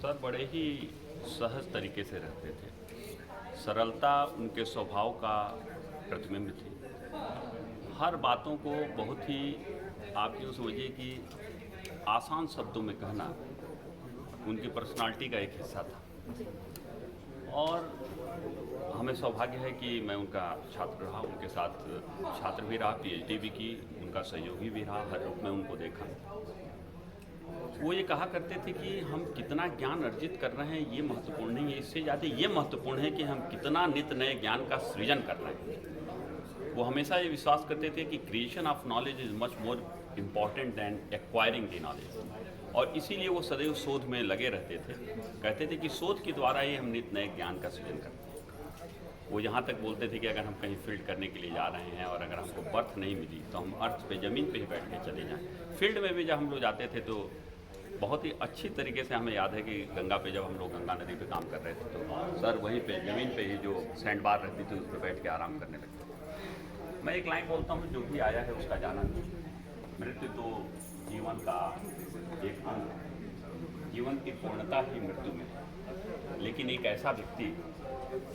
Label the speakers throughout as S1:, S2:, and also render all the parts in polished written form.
S1: Sir बड़े ही सहज तरीके से रहते थे। सरलता उनके स्वभाव का प्रतिबिंब थी। हर बातों को बहुत ही, आप यूँ समझिए कि आसान शब्दों में कहना उनकी पर्सनालिटी का एक हिस्सा था। और हमें सौभाग्य है कि मैं उनका छात्र रहा, उनके साथ छात्र भी रहा, पीएचडी भी की, उनका सहयोगी भी रहा, हर रूप में उनको देखा। वो ये कहा करते थे कि हम कितना ज्ञान अर्जित कर रहे हैं ये महत्वपूर्ण नहीं है, इससे ज़्यादा ये महत्वपूर्ण है कि हम कितना नित्य नए ज्ञान का सृजन कर रहे हैं। वो हमेशा ये विश्वास करते थे कि creation of knowledge is much more important than acquiring the knowledge, और इसीलिए वो सदैव शोध में लगे रहते थे। कहते थे कि शोध के द्वारा ही हम नित्य नए ज्ञान का सृजन करते हैं। वो यहाँ तक बोलते थे कि अगर हम कहीं फील्ड करने के लिए जा रहे हैं और अगर हमको बर्थ नहीं मिली तो हम अर्थ पे, ज़मीन पे ही बैठ के चले जाएं। फील्ड में भी जब हम लोग जाते थे तो बहुत ही अच्छी तरीके से हमें याद है कि गंगा पे जब हम लोग गंगा नदी पे काम कर रहे थे तो सर वहीं पे ज़मीन पे ही जो सैंड बार रहती थी उस पर बैठ के आराम करने लगते थे। मैं एक लाइन बोलता हूँ, जो भी आया है उसका जाना नहीं। मृत्यु तो जीवन का एक अंग, जीवन की पूर्णता ही मृत्यु में है। लेकिन एक ऐसा व्यक्ति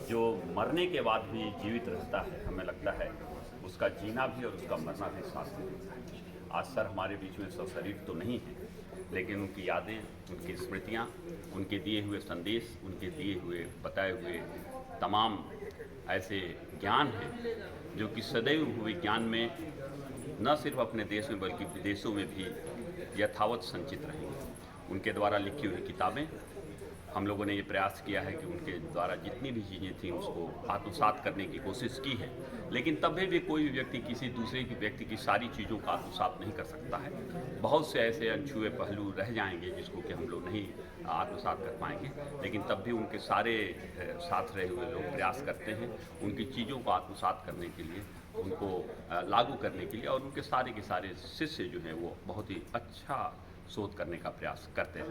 S1: जो मरने के बाद भी जीवित रहता है, हमें लगता है उसका जीना भी और उसका मरना भी साथ में। आज सर हमारे बीच में सशरीर तो नहीं है, लेकिन उनकी यादें, उनकी स्मृतियाँ, उनके दिए हुए संदेश, उनके दिए हुए बताए हुए तमाम ऐसे ज्ञान हैं जो कि सदैव विज्ञान में न सिर्फ अपने देश में बल्कि विदेशों में भी यथावत संचित रहेंगे। उनके द्वारा लिखी हुई किताबें, हम लोगों ने ये प्रयास किया है कि उनके द्वारा जितनी भी चीज़ें थी उसको आत्मसात करने की कोशिश की है, लेकिन तब भी कोई भी व्यक्ति किसी दूसरे की व्यक्ति की सारी चीज़ों का आत्मसात नहीं कर सकता है। बहुत से ऐसे अनछुए पहलू रह जाएंगे जिसको कि हम लोग नहीं आत्मसात कर पाएंगे, लेकिन तब भी उनके सारे साथ रहे हुए लोग प्रयास करते हैं उनकी चीज़ों को आत्मसात करने के लिए, उनको लागू करने के लिए, और उनके सारे के सारे शिष्य जो हैं वो बहुत ही अच्छा शोध करने का प्रयास करते हैं।